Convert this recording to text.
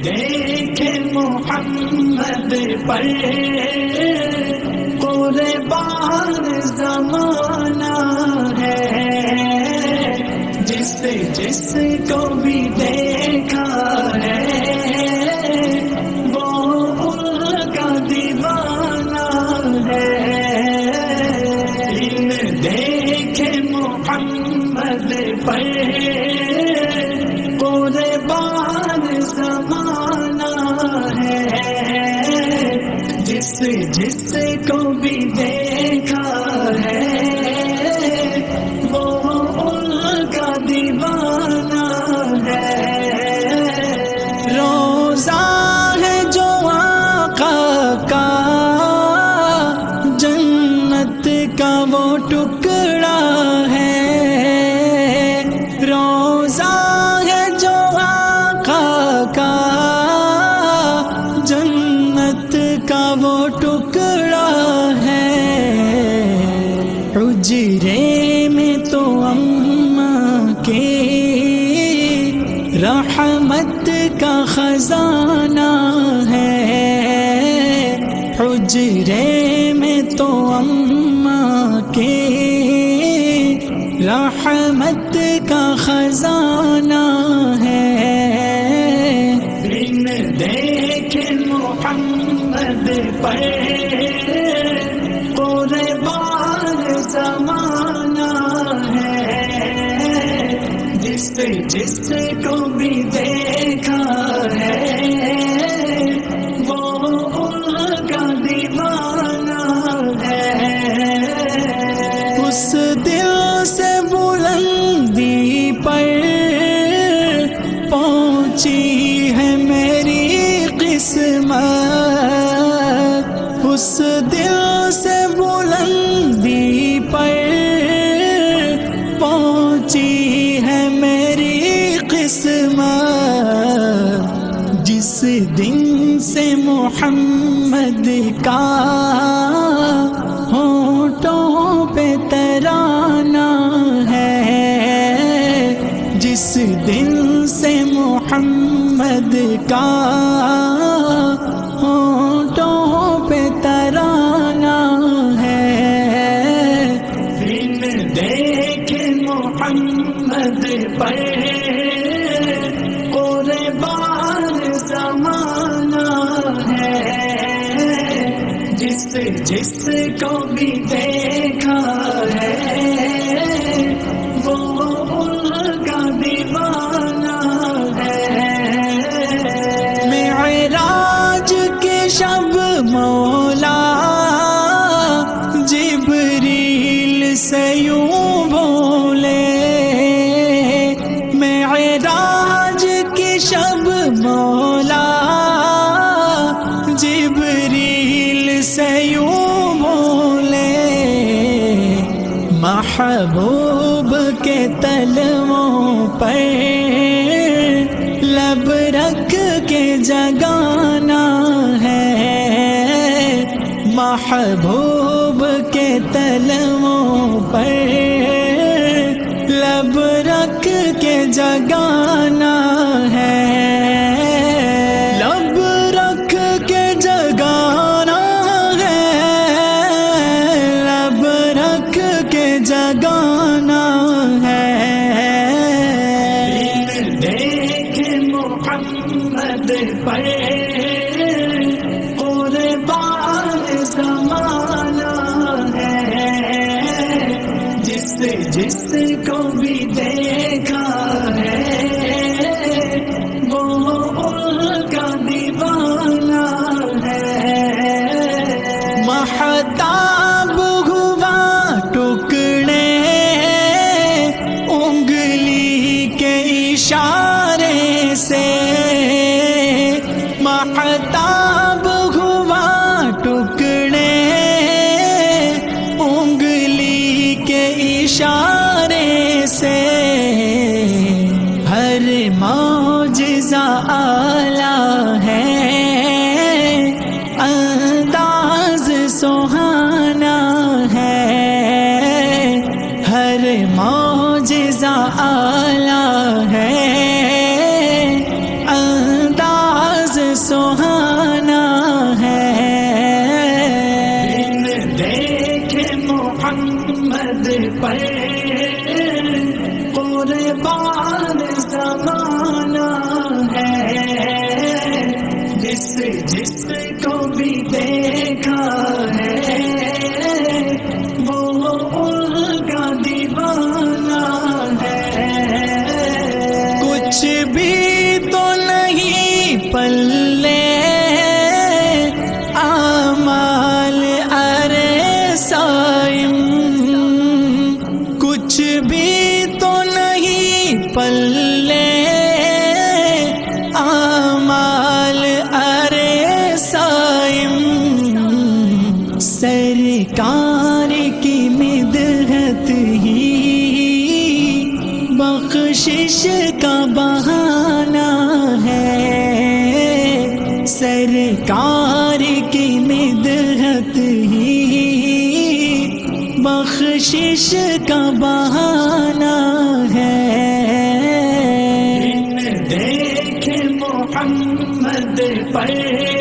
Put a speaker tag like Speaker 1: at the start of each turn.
Speaker 1: دیکھے محمد پر قربان زمانہ ہے، جس کو بھی دیکھا ہے وہ ان کا دیوانہ ہے۔ ان دیکھے محمد پر قربان زمانہ ہے، جس کو بھی دیکھا ہے وہ ان کا دیوانہ ہے۔ روزہ ہے جو آقا کا، جنت کا وہ ٹکڑا ہے۔ روزہ ہے جو آقا کا، جنت کا وہ ٹکڑا ہے۔ حجرے میں تو اماں کے رحمت کا خزانہ ہے۔ حجرے میں تو اماں کے رحمت کا خزانہ ہے۔ بن دیکھے محمد پر قربان زمانہ ہے، جس کو بھی دیکھا ہے وہ ان کا دیوانہ ہے۔ اس دل سے بلندی پر پہنچی ہے میری قسمت، اس دل سے بلندی پر پہنچی ہے میری قسمت، جس دن سے محمد کا ہونٹوں پہ ترانہ ہے، جس دن سے محمد کا ہونٹوں پہ ترانہ ہے۔ بن دیکھے محمد پر قربان زمانہ ہے، جس کو بھی دیکھا ہے وہ ان کا دیوانہ ہے۔ معراج کے شب مولا جبریل سے یوں بولے، معراج کی شب مولا جبریل سے یوں بولے، محبوب کے تلووں پر لب رکھ کے جگانا ہے، محبوب کے تلووں پر لب رکھ کے جگانا ہے، لب رکھ کے جگانا ہے، لب رکھ کے جگانا ہے۔ دیکھے محمد پر قربان زمانہ ہے، جس کو بھی دیکھا ہے وہ ان کا دیوانہ ہے۔ مہتاب ہوا ٹکڑے انگلی کے اشارے سے، مہتاب ہوا ٹکڑے انگلی کے اشارے سے، ہر معجزہ اعلیٰ ہے، انداز سہانا ہے، ہر معجزہ اعلیٰ ہے، انداز سرکار کی مدحت ہی بخشش کا بہانہ ہے۔ دیکھ محمد پر